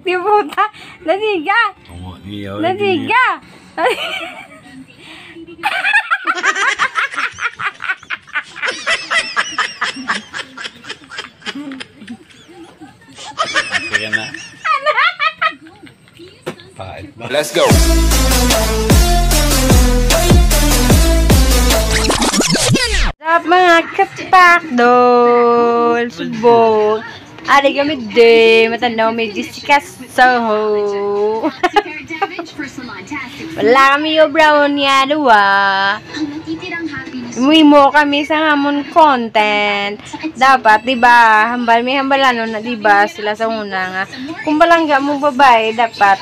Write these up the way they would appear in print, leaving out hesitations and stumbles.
Di puta. Nasiga. Nasiga. Let's go. Sarap mga kapakdol. Subok. Ari kami de. Matanaw may Jessica Soho. Wala kami yung brown niya. Dua. Umuimo kami sa hamon content. Dapat, diba? Hambal, may hambalan na, diba? Sila sa una nga. Kung balangga mo babae, dapat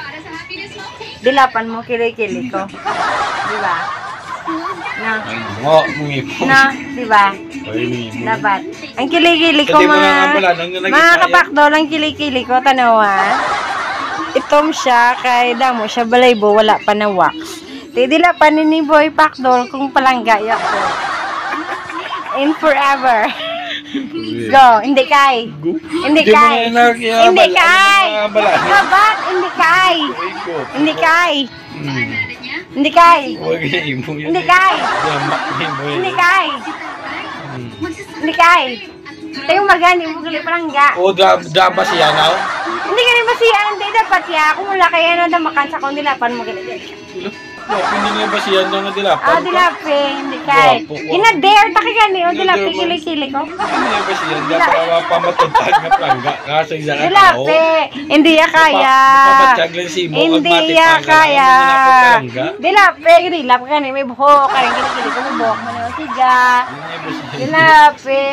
dilapan mo kili-kili ko. Diba? Na, diba? Dapat. Ang kili-kili ko, mga kapakdol, ang kili-kili ko, tanawa. Itom siya, kay damo siya balaybo, wala pa na wax. Dilapan ni Boy Pakdol kung palangga ko. In forever. Go, hindi kay. Hindi kay. Hindi kay. Kabat, hindi kay. Hindi kay. Hindi kay. Hindi kay. Hindi kay. Hindi kay. Tayo magani mo gali palangga. O dapat siya now. Hindi ka rin ba siya, hindi dapat siya. Kung wala kaya na damakan sa kung dilapan mo gali. Hindi nga ba siya nang dilapan? Ah, dilapi, hindi kay. Ina-dare, taki gani, o dilapi, kili-kili ko. Hindi nga ba siya, dapat pamatutag nga plangga. Kasi isa ka tao. Dilapi, hindi ya kaya. Hindi ya kaya. Dilapi, dilapi gani, may buhok. Kaya kili-kili ko, may buhok. Maniwa siga. Dilapi.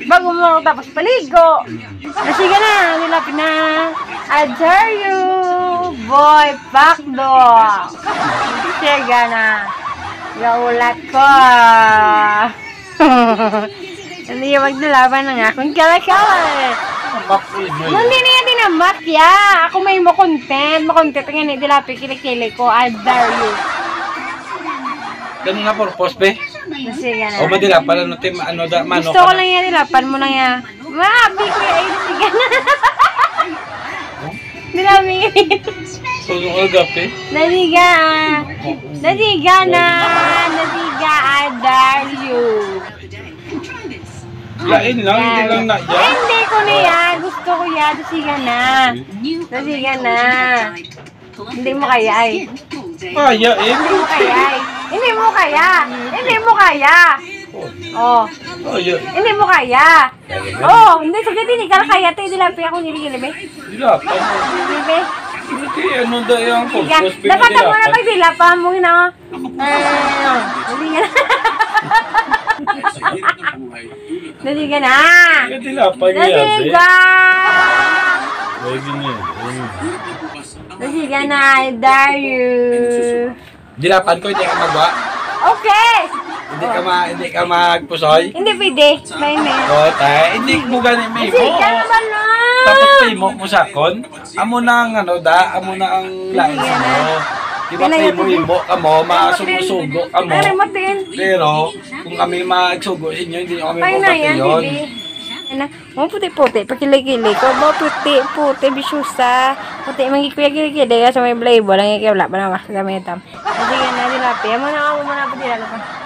Bago mo tapos paligo. Nasiga na, dilapi na. I dare you, Boy Pakdol. Siga na. Gaulat ko. Hindi yung magdalaban na nga akong kala-kala. Hindi niya dinamat ya. Ako may mo content. Makontent nga ni dilapi kilikili ko. I dare you. Ganun na purpose, be? Nasiga na. O madilapan, ano, mano gusto ko lang yan, dilapan mo lang yan. Maabi ko yan. Nasiga na. Dilapi. Tulong agape. Nasiga. Nasiga na. Nasiga, I dare you. Lain lang, hindi lang na yan. Hindi ko na yan. Gusto ko yan. Nasiga na. Nasiga na. Hindi mo kaya eh. Kaya eh. Hindi mo kaya eh. Hindi mo kaya. Hindi mo kaya. Oh. Kaya. Hindi mo kaya. Oh, hindi. Sige, hindi ka kaya. Tayo dilapi ako niligilibe. Dilapan. Dilapi. Hindi, ano da yung purpose, be? Dapat ako na pagdilapan mo na. Hindi ka na. Nasiga na. Dilapan niya, be. Nasiga. Pwede niya. Nasiga na, I dare you. Dilapan ko, hindi ka magwa. Okay. Hindi ka magpusoy. Hindi pwede. May may. O, tayo. Hindi mo ganun may mo. Nasiga naman na. Tapos pay mo sakon. Amo na ang ano da, amo na ang lais mo. Diba pay mo ka mo, masugo-sugo ka mo. Pero, kung kami magsugo sa inyo, hindi nyo kami mapati yun. Mga puti-puti, pakili-kili ko. Mga puti-puti, bisyusa. Puti, magkikuya-kili-kili. Kaya sa may blabo lang yung wala pa na makagamitam. Kasi yan na, dilapi. Amo na ako muna pa dilapi.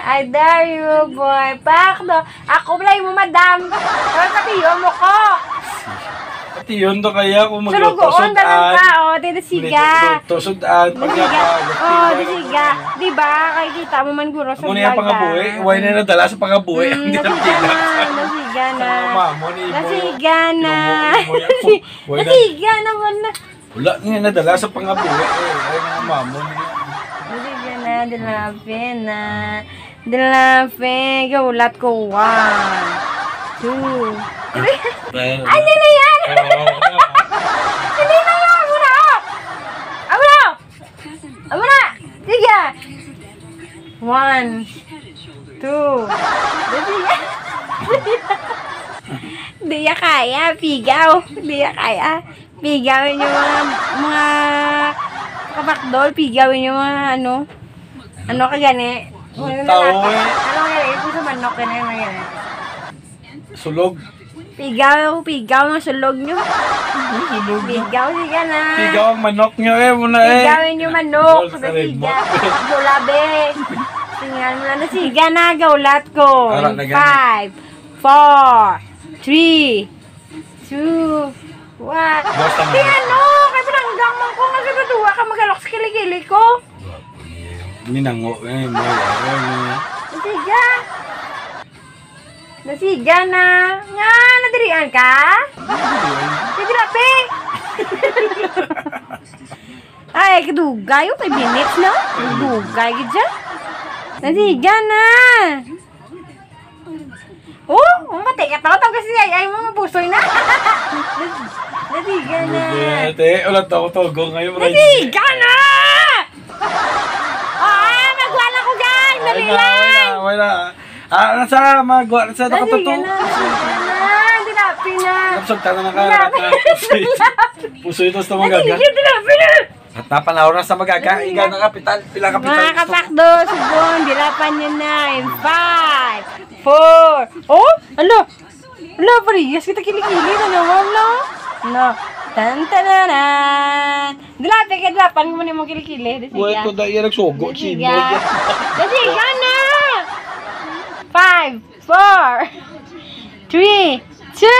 I dare you, Boy Pakdol. Ako blay mo, madam. Pero katiyo mo ko. Pati yun to kaya kung Surugoon, dalang ka. O, didasiga. Tusudaan. O, didasiga. Diba, kakita mo man guro sa vlog. Muna yung pangabuhi. Huwag na nadala sa pangabuhi. Nasiga na. Nasiga na. Nasiga na. Nasiga naman na. Wala nga nadala sa pangabuhi. Ay, mga mamon. Nasiga na, dilapi na. Dilapi, gaulat ko. 1, 2. Ay, hindi na yan! Hindi na yan! Amo na! Amo na! Amo na! Sige! 1, 2. Hindi ya kaya, pigaw. Hindi ya kaya. Pigawin yung mga kapakdol. Pigawin yung mga ano. Ano ka gani? Tao eh. Ano ka gani? manok ka na yan. Sulog. Pigaw ang sulog nyo. Sulog. Pigaw, sige na. Pigaw ang manok nyo muna Pigawin nyo manok. Siga. Gulabe. Tingnan mo na siga na. Gaulat ko. 5, 4, 3, 2, 1. Tingnan mo. Kaya pinanggang mo ko. Nagkakaduwa ka magalok sa kiligili ko. Minango. Nasiga. Nasiga na. Nga, nadirian ka? Nadirapi. Ay, kadugay. 5 minutes na. Kadugay ka dyan. Nasiga na. Oh, mati ka tao. Kasi ay mo mapusoy na. Nasiga na. Ate, ulat ako togo ngayon. Nasiga na! Magwala ko guys! Nalilan! Wala. Nasa magwa, nasa nakatuto. Nasiga na! Dinapi na! Napsagta na nakarat na. Puso ito sa magaga. Dinapi na! At napanahon na sa magaga. Iga na kapital. Pila kapital. Mga kapakdo, subon, dilapan nyo na in 5, 4, oh! Alo! Alo, parehas kita kilikili na naman, no? No. Tan-tananan! Dilapan mo na yung kilikili. Uy, ito dahil nagsugo. Nasiga. Nasiga na! 5, 4, 3, 2,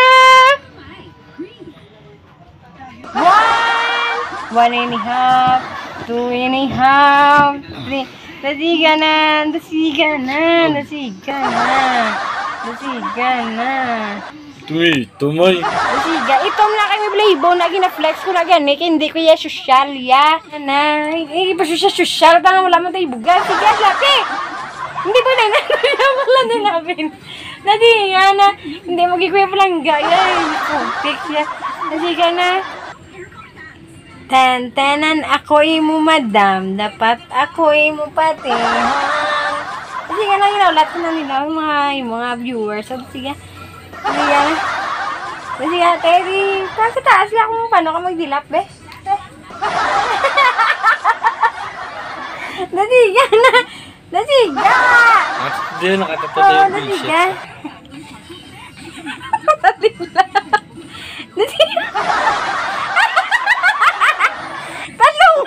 1 1.5, 2.5, 3. Nasiga na! Nasiga na! Nasiga na! Nasiga na! Tumoy. Nasiga. Itom na kami playbo na gina-flex ko na gani. Hindi ko ya social ya. Na, iba siya social. Parang wala mo tayo buga. Sige, lapi! Hindi ba na wala na namin. Nasiga na. Hindi magkikuya palang gaya. Putik siya. Nasiga na. Tantanan, ako'y mo madam. Dapat ako'y mo pati. Sige na, ginaulat ko na nila yung mga viewers. So, sige. Sige na. Sige, Teddy. Kasi taas lang kung paano ka magdilap, be. Nasiga na. Nasiga! Hindi, nakatato na yung nasiga. Nasiga. Nasiga. Talong!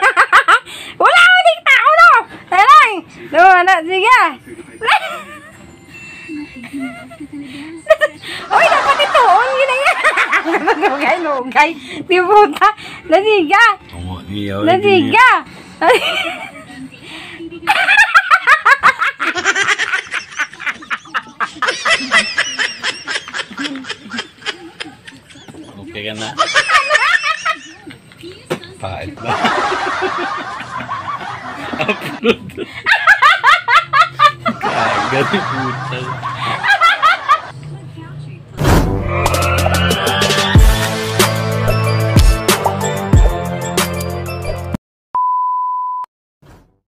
Wala ako dikta ako, no! Talong! Nasiga. Uy, dapat ito. Yun na yan. Nugay. Di puta. Nasiga. Nasiga. Okay ka na? Pahit ba? Upload. Kagad yung puta.